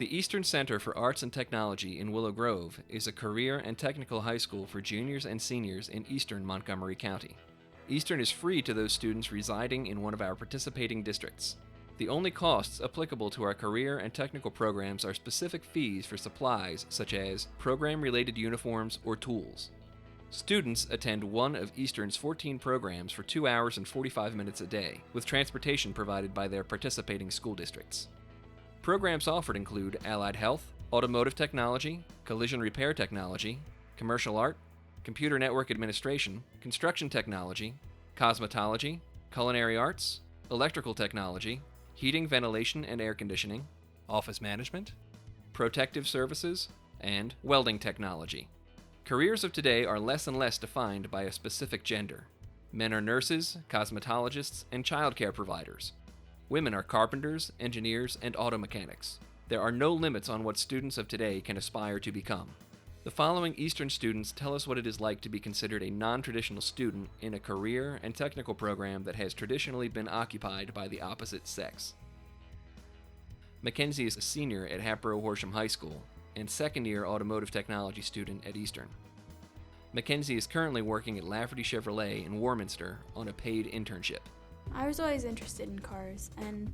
The Eastern Center for Arts and Technology in Willow Grove is a career and technical high school for juniors and seniors in eastern Montgomery County. Eastern is free to those students residing in one of our participating districts. The only costs applicable to our career and technical programs are specific fees for supplies such as program-related uniforms or tools. Students attend one of Eastern's 14 programs for 2 hours and 45 minutes a day, with transportation provided by their participating school districts. Programs offered include allied health, automotive technology, collision repair technology, commercial art, computer network administration, construction technology, cosmetology, culinary arts, electrical technology, heating, ventilation, and air conditioning, office management, protective services, and welding technology. Careers of today are less and less defined by a specific gender. Men are nurses, cosmetologists, and childcare providers. Women are carpenters, engineers, and auto mechanics. There are no limits on what students of today can aspire to become. The following Eastern students tell us what it is like to be considered a non-traditional student in a career and technical program that has traditionally been occupied by the opposite sex. Mackenzie is a senior at Hatboro Horsham High School and second-year automotive technology student at Eastern. Mackenzie is currently working at Lafferty Chevrolet in Warminster on a paid internship. I was always interested in cars, and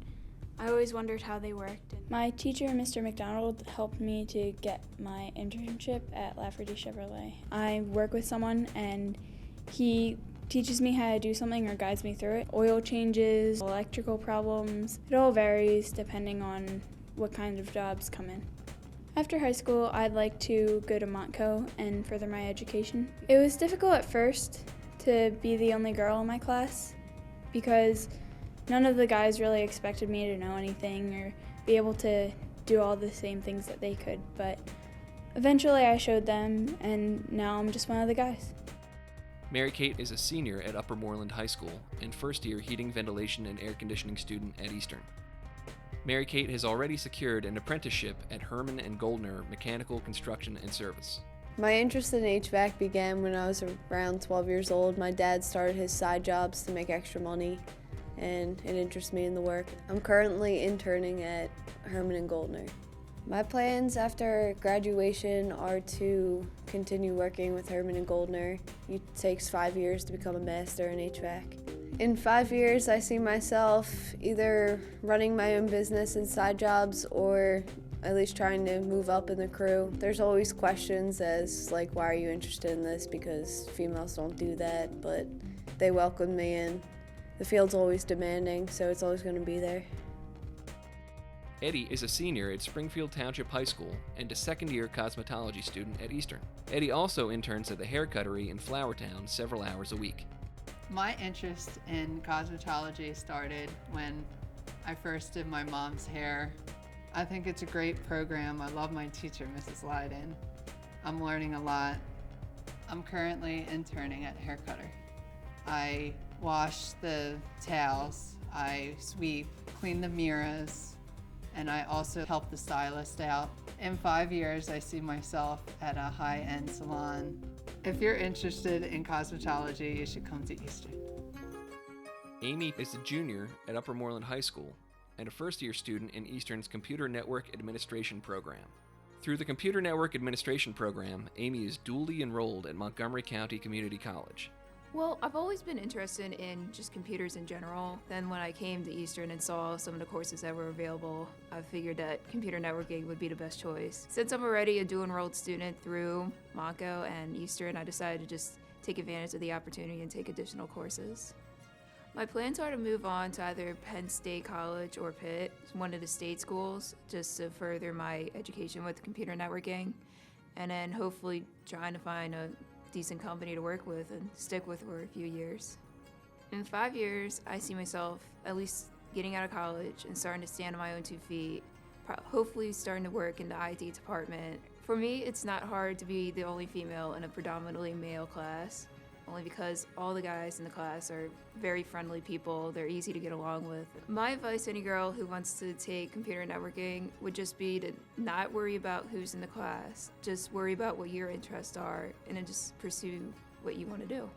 I always wondered how they worked. My teacher, Mr. McDonald, helped me to get my internship at Lafferty Chevrolet. I work with someone, and he teaches me how to do something or guides me through it. Oil changes, electrical problems, it all varies depending on what kind of jobs come in. After high school, I'd like to go to Montco and further my education. It was difficult at first to be the only girl in my class, because none of the guys really expected me to know anything or be able to do all the same things that they could, but eventually I showed them, and now I'm just one of the guys. Mary Kate is a senior at Upper Moreland High School and first-year heating, ventilation, and air conditioning student at Eastern. Mary Kate has already secured an apprenticeship at Herman & Goldner Mechanical Construction and Service. My interest in HVAC began when I was around 12 years old. My dad started his side jobs to make extra money, and it interests me in the work. I'm currently interning at Herman & Goldner. My plans after graduation are to continue working with Herman & Goldner. It takes 5 years to become a master in HVAC. In 5 years, I see myself either running my own business and side jobs or at least trying to move up in the crew. There's always questions as like, why are you interested in this? Because females don't do that, but they welcome me and the field's always demanding, so it's always going to be there. Eddie is a senior at Springfield Township High School and a second-year cosmetology student at Eastern. Eddie also interns at the hair cuttery in Flowertown several hours a week. My interest in cosmetology started when I first did my mom's hair. I think it's a great program. I love my teacher, Mrs. Leiden. I'm learning a lot. I'm currently interning at Hair Cutter. I wash the towels, I sweep, clean the mirrors, and I also help the stylist out. In 5 years, I see myself at a high-end salon. If you're interested in cosmetology, you should come to Eastern. Amy is a junior at Upper Moreland High School and a first-year student in Eastern's Computer Network Administration program. Through the Computer Network Administration program, Amy is dually enrolled at Montgomery County Community College. Well, I've always been interested in just computers in general. Then when I came to Eastern and saw some of the courses that were available, I figured that computer networking would be the best choice. Since I'm already a dual enrolled student through Montco and Eastern, I decided to just take advantage of the opportunity and take additional courses. My plans are to move on to either Penn State College or Pitt, one of the state schools, just to further my education with computer networking, and then hopefully trying to find a decent company to work with and stick with for a few years. In 5 years, I see myself at least getting out of college and starting to stand on my own 2 feet, hopefully starting to work in the IT department. For me, it's not hard to be the only female in a predominantly male class, only because all the guys in the class are very friendly people. They're easy to get along with. My advice to any girl who wants to take computer networking would just be to not worry about who's in the class. Just worry about what your interests are and then just pursue what you want to do.